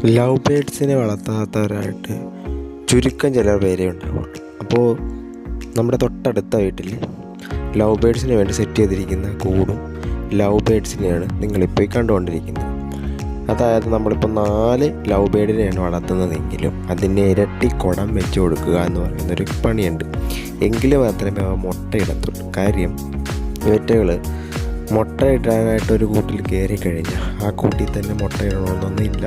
Love ബേഡ്സിനെ വളർത്താത്തവരായിട്ട് ചുരുക്കം ചിലർ പേരേ ഉണ്ടാവുള്ളൂ. അപ്പോൾ നമ്മുടെ തൊട്ടടുത്ത വീട്ടിൽ ലവ് ബേഡ്സിന് വേണ്ടി സെറ്റ് ചെയ്തിരിക്കുന്ന കൂടും ലവ് ബേഡ്സിനെയാണ് നിങ്ങളിപ്പോൾ കണ്ടുകൊണ്ടിരിക്കുന്നത്. അതായത് നമ്മളിപ്പോൾ 4 ലവ് ബേഡിനെയാണ് വളർത്തുന്നതെങ്കിലും അതിന് ഇരട്ടി കുടം വെച്ച് കൊടുക്കുക എന്ന് പറയുന്നൊരു പണിയുണ്ട്. എങ്കിൽ മാത്രമേ അവ മുട്ടയിടത്തുള്ളൂ. കാര്യം ഇവറ്റകൾ മുട്ടയിടാനായിട്ടൊരു കൂട്ടിൽ കയറി കഴിഞ്ഞാൽ ആ കൂട്ടിൽ തന്നെ മുട്ടയിടണമെന്നൊന്നുമില്ല.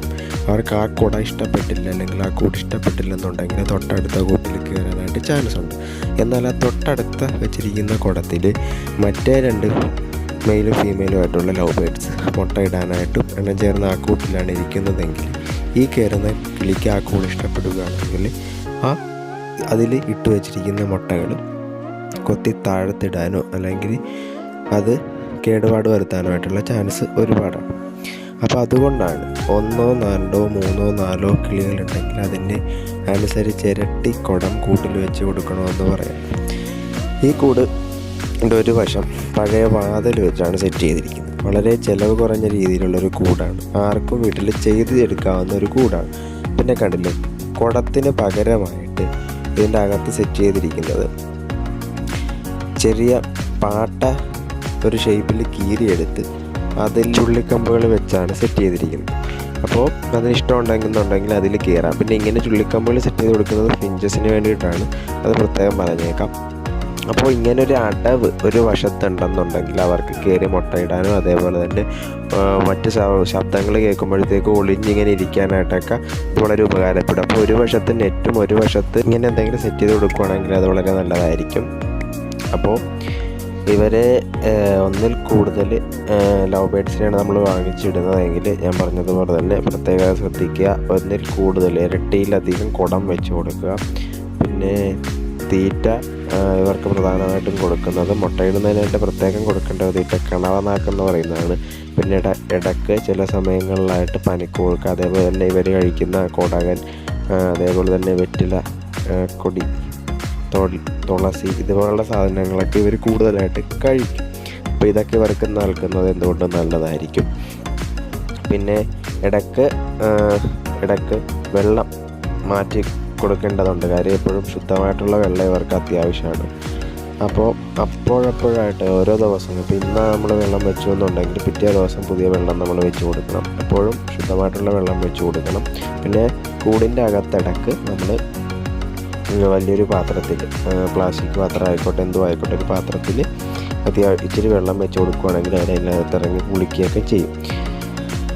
അവർക്ക് ആ കുട ഇഷ്ടപ്പെട്ടില്ല അല്ലെങ്കിൽ ആ കൂട് ഇഷ്ടപ്പെട്ടില്ലെന്നുണ്ടെങ്കിൽ തൊട്ടടുത്ത കൂട്ടിൽ കയറാനായിട്ട് ചാൻസ് ഉണ്ട്. എന്നാൽ ആ തൊട്ടടുത്ത വെച്ചിരിക്കുന്ന കുടത്തിൽ മറ്റേ 2 മെയിലും ഫീമെയിലുമായിട്ടുള്ള ലവ് ബേഡ്സ് മുട്ടയിടാനായിട്ടും എണ്ണം ചേർന്ന് ആ കൂട്ടിലാണ് ഇരിക്കുന്നതെങ്കിൽ ഈ കയറുന്ന കിളിക്ക് ആ കൂട് ഇഷ്ടപ്പെടുകയാണെങ്കിൽ അതിൽ ഇട്ട് വെച്ചിരിക്കുന്ന മുട്ടകൾ കൊത്തി താഴത്തിടാനോ അല്ലെങ്കിൽ അത് കേടുപാട് വരുത്താനായിട്ടുള്ള ചാൻസ് ഒരുപാടാണ്. അപ്പോൾ അതുകൊണ്ടാണ് 1, 2, 3, 4 കിളികളുണ്ടെങ്കിൽ അതിന് അനുസരിച്ച് ഇരട്ടി കുടം കൂട്ടിൽ വെച്ച് കൊടുക്കണമെന്ന് പറയാം. ഈ കൂട് ഒരു വശം പഴയ വാതിൽ വെച്ചാണ് സെറ്റ് ചെയ്തിരിക്കുന്നത്. വളരെ ചിലവ് കുറഞ്ഞ രീതിയിലുള്ളൊരു കൂടാണ്. ആർക്കും വീട്ടിൽ ചെയ്തെടുക്കാവുന്ന ഒരു കൂടാണ്. പിന്നെ കണ്ടില്ലേ, കുടത്തിന് പകരമായിട്ട് ഇതിൻ്റെ അകത്ത് സെറ്റ് ചെയ്തിരിക്കുന്നത് ചെറിയ പാട്ട ഒരു ഷേപ്പിൽ കീറിയെടുത്ത് അതിൽ ചുള്ളിക്കമ്പുകൾ വെച്ചാണ് സെറ്റ് ചെയ്തിരിക്കുന്നത്. അപ്പോൾ അതിന് ഇഷ്ടമുണ്ടെന്നുണ്ടെങ്കിൽ അതിൽ കയറാം. പിന്നെ ഇങ്ങനെ ചുള്ളിക്കമ്പുകൾ സെറ്റ് ചെയ്ത് കൊടുക്കുന്നത് ഫിഞ്ചസിന് വേണ്ടിയിട്ടാണ്, അത് പ്രത്യേകം പറഞ്ഞേക്കാം. അപ്പോൾ ഇങ്ങനൊരു അടവ് ഒരു വശത്തുണ്ടെന്നുണ്ടെങ്കിൽ അവർക്ക് കയറി മുട്ടയിടാനും അതേപോലെ തന്നെ മറ്റ് ശബ്ദങ്ങൾ കേൾക്കുമ്പോഴത്തേക്ക് ഒളിഞ്ഞിങ്ങനെ ഇരിക്കാനായിട്ടൊക്കെ ഇത് വളരെ ഉപകാരപ്പെടും. അപ്പോൾ ഒരു വശത്ത് നെറ്റും ഒരു വശത്ത് ഇങ്ങനെ എന്തെങ്കിലും സെറ്റ് ചെയ്ത് കൊടുക്കുകയാണെങ്കിൽ അത് വളരെ നല്ലതായിരിക്കും. അപ്പോൾ ഇവരെ ഒന്നിൽ കൂടുതൽ ലവ് ബേഡ്സിനെയാണ് നമ്മൾ വാങ്ങിച്ചിടുന്നതെങ്കിൽ ഞാൻ പറഞ്ഞതുപോലെ തന്നെ പ്രത്യേകം ശ്രദ്ധിക്കുക. ഒന്നിൽ കൂടുതൽ ഇരട്ടിയിലധികം കുടം വെച്ച് കൊടുക്കുക. പിന്നെ തീറ്റ ഇവർക്ക് പ്രധാനമായിട്ടും കൊടുക്കുന്നത് മുട്ടയിടുന്നതിനായിട്ട് പ്രത്യേകം കൊടുക്കേണ്ട തീറ്റ കിണവനാക്കെന്ന് പറയുന്നതാണ്. പിന്നെ ഇടയ്ക്ക് ചില സമയങ്ങളിലായിട്ട് പനിക്ക് കൊടുക്കുക. അതേപോലെ തന്നെ ഇവർ കഴിക്കുന്ന കൊടകൻ, അതേപോലെ തന്നെ വെറ്റില, കൊടി, തുളസി ഇതുപോലുള്ള സാധനങ്ങളൊക്കെ ഇവർ കൂടുതലായിട്ട് കഴിക്കും. അപ്പോൾ ഇതൊക്കെ ഇവർക്ക് നൽകുന്നത് എന്തുകൊണ്ടും നല്ലതായിരിക്കും. പിന്നെ ഇടയ്ക്ക് വെള്ളം മാറ്റി കൊടുക്കേണ്ടതുണ്ട്. കാര്യം എപ്പോഴും ശുദ്ധമായിട്ടുള്ള വെള്ളം ഇവർക്ക് അത്യാവശ്യമാണ്. അപ്പോൾ അപ്പോഴപ്പോഴായിട്ട് ഓരോ ദിവസവും ഇപ്പോൾ ഇന്ന് നമ്മൾ വെള്ളം വെച്ചു എന്നുണ്ടെങ്കിൽ പിറ്റേ ദിവസം പുതിയ വെള്ളം നമ്മൾ വെച്ച് കൊടുക്കണം. എപ്പോഴും ശുദ്ധമായിട്ടുള്ള വെള്ളം വെച്ച് കൊടുക്കണം. പിന്നെ കൂടിൻ്റെ അകത്തിടക്ക് നമ്മൾ വലിയൊരു പാത്രത്തിൽ, പ്ലാസ്റ്റിക് പാത്രം ആയിക്കോട്ടെ എന്തും ആയിക്കോട്ടെ, ഒരു പാത്രത്തിൽ ഇച്ചിരി വെള്ളം വെച്ച് കൊടുക്കുകയാണെങ്കിൽ അതിനകത്ത് ഇറങ്ങി കുളിക്കുകയൊക്കെ ചെയ്യും.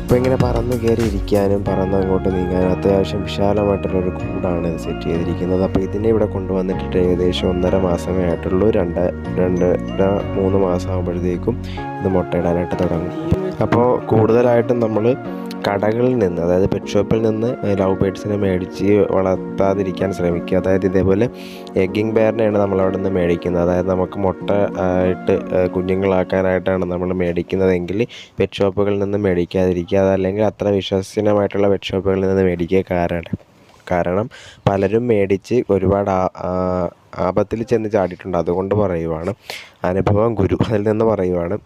അപ്പോൾ ഇങ്ങനെ പറന്ന് കയറി ഇരിക്കാനും പറന്ന് അങ്ങോട്ട് നീങ്ങാനും അത്യാവശ്യം വിശാലമായിട്ടുള്ളൊരു കൂടാണ് ഇത് സെറ്റ് ചെയ്തിരിക്കുന്നത്. അപ്പോൾ ഇതിനെ ഇവിടെ കൊണ്ടുവന്നിട്ട് ഏകദേശം 1.5 മാസമേ ആയിട്ടുള്ളൂ. 2-3 മാസം ആകുമ്പോഴത്തേക്കും ഇത് മുട്ടയിടാനായിട്ട് തുടങ്ങും. അപ്പോൾ കൂടുതലായിട്ടും നമ്മൾ കടകളിൽ നിന്ന്, അതായത് പെറ്റ് ഷോപ്പിൽ നിന്ന് ലവ് ബേഡ്സിനെ മേടിച്ച് വളർത്താതിരിക്കാൻ ശ്രമിക്കുക. അതായത് ഇതേപോലെ എഗ്ഗിങ് പെയറിനെയാണ് നമ്മളവിടെ നിന്ന് മേടിക്കുന്നത്. അതായത് നമുക്ക് മുട്ട ആയിട്ട് കുഞ്ഞുങ്ങളാക്കാനായിട്ടാണ് നമ്മൾ മേടിക്കുന്നതെങ്കിൽ പെറ്റ് ഷോപ്പുകളിൽ നിന്ന് മേടിക്കാതിരിക്കുക. അതല്ലെങ്കിൽ അത്ര വിശ്വസനീയമായിട്ടുള്ള പെറ്റ് ഷോപ്പുകളിൽ നിന്ന് മേടിക്കുക. കാരണം പലരും മേടിച്ച് ഒരുപാട് ആപത്തിൽ ചെന്ന് ചാടിയിട്ടുണ്ട്. അതുകൊണ്ട് പറയുവാണ്, അനുഭവം ഗുരു, അതിൽ നിന്ന് പറയുവാണ്.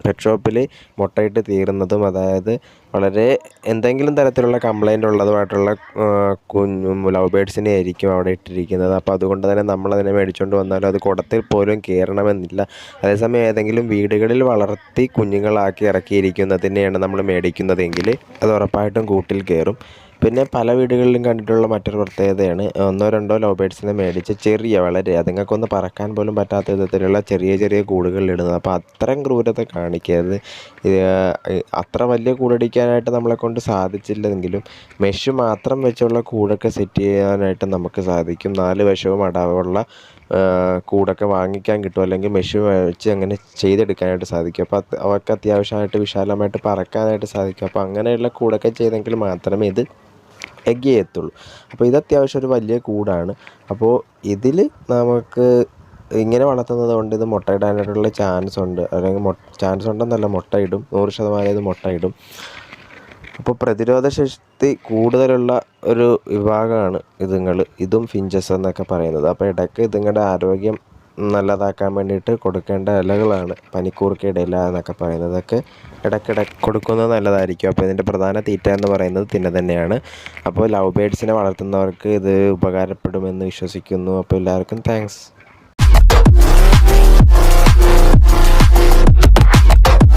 പെറ്റ് ഷോപ്പിൽ മുട്ടയിട്ട് തീരുന്നതും, അതായത് വളരെ എന്തെങ്കിലും തരത്തിലുള്ള കംപ്ലൈൻ്റ് ഉള്ളതുമായിട്ടുള്ള ലവ് ബേഡ്സിനെ ആയിരിക്കും അവിടെ ഇട്ടിരിക്കുന്നത്. അപ്പോൾ അതുകൊണ്ട് തന്നെ നമ്മളതിനെ മേടിച്ചുകൊണ്ട് വന്നാലും അത് കുടത്തിൽ പോലും കയറണമെന്നില്ല. അതേസമയം ഏതെങ്കിലും വീടുകളിൽ വളർത്തി കുഞ്ഞുങ്ങളാക്കി ഇറക്കിയിരിക്കുന്നതിനെയാണ് നമ്മൾ മേടിക്കുന്നതെങ്കിൽ അത് ഉറപ്പായിട്ടും കൂട്ടിൽ കയറും. പിന്നെ പല വീടുകളിലും കണ്ടിട്ടുള്ള മറ്റൊരു പ്രത്യേകതയാണ് 1-2 ലവ് ബേഡ്സിനെ മേടിച്ച് വളരെ അതുങ്ങൾക്കൊന്ന് പറക്കാൻ പോലും പറ്റാത്ത വിധത്തിലുള്ള ചെറിയ കൂടുകളിലിടുന്നത്. അപ്പോൾ അത്രയും ക്രൂരത കാണിക്കരുത്. അത്ര വലിയ കൂടടിക്കാനായിട്ട് നമ്മളെ കൊണ്ട് സാധിച്ചില്ലെങ്കിലും മെഷ് മാത്രം വെച്ചുള്ള കൂടൊക്കെ സെറ്റ് ചെയ്യാനായിട്ട് നമുക്ക് സാധിക്കും. 4 വശവും അടവുള്ള കൂടൊക്കെ വാങ്ങിക്കാൻ കിട്ടും, അല്ലെങ്കിൽ മെഷ് വെച്ച് അങ്ങനെ ചെയ്തെടുക്കാനായിട്ട് സാധിക്കും. അപ്പോൾ അവർക്ക് അത്യാവശ്യമായിട്ട് വിശാലമായിട്ട് പറക്കാനായിട്ട് സാധിക്കും. അപ്പോൾ അങ്ങനെയുള്ള കൂടൊക്കെ ചെയ്തെങ്കിൽ മാത്രമേ ഇത് എഗ്ഗ് ചെയ്യത്തുള്ളൂ. അപ്പോൾ ഇത് അത്യാവശ്യം ഒരു വലിയ കൂടാണ്. അപ്പോൾ ഇതിൽ നമുക്ക് ഇങ്ങനെ വളർത്തുന്നത് കൊണ്ട് ഇത് മുട്ടയിടാനായിട്ടുള്ള ചാൻസ് ഉണ്ട്. അല്ലെങ്കിൽ ചാൻസ് ഉണ്ടെന്നല്ല, മുട്ടയിടും. 100% ഇത് മുട്ടയിടും. അപ്പോൾ പ്രതിരോധ ശക്തി കൂടുതലുള്ള ഒരു വിഭാഗമാണ് ഇതും ഫിഞ്ചസ് എന്നൊക്കെ പറയുന്നത്. അപ്പോൾ ഇടയ്ക്ക് ഇതുങ്ങളുടെ ആരോഗ്യം നല്ലതാക്കാൻ വേണ്ടിയിട്ട് കൊടുക്കേണ്ട ഇലകളാണ് പനിക്കൂർക്കയുടെ ഇല എന്നൊക്കെ പറയുന്നത്. അതൊക്കെ ഇടയ്ക്കിടയ്ക്ക് കൊടുക്കുന്നത് നല്ലതായിരിക്കും. അപ്പോൾ ഇതിൻ്റെ പ്രധാന തീറ്റ എന്ന് പറയുന്നത് തിന തന്നെയാണ്. അപ്പോൾ ലവ് ബേഡ്സിനെ വളർത്തുന്നവർക്ക് ഇത് ഉപകാരപ്പെടുമെന്ന് വിശ്വസിക്കുന്നു. അപ്പോൾ എല്ലാവർക്കും താങ്ക്സ്.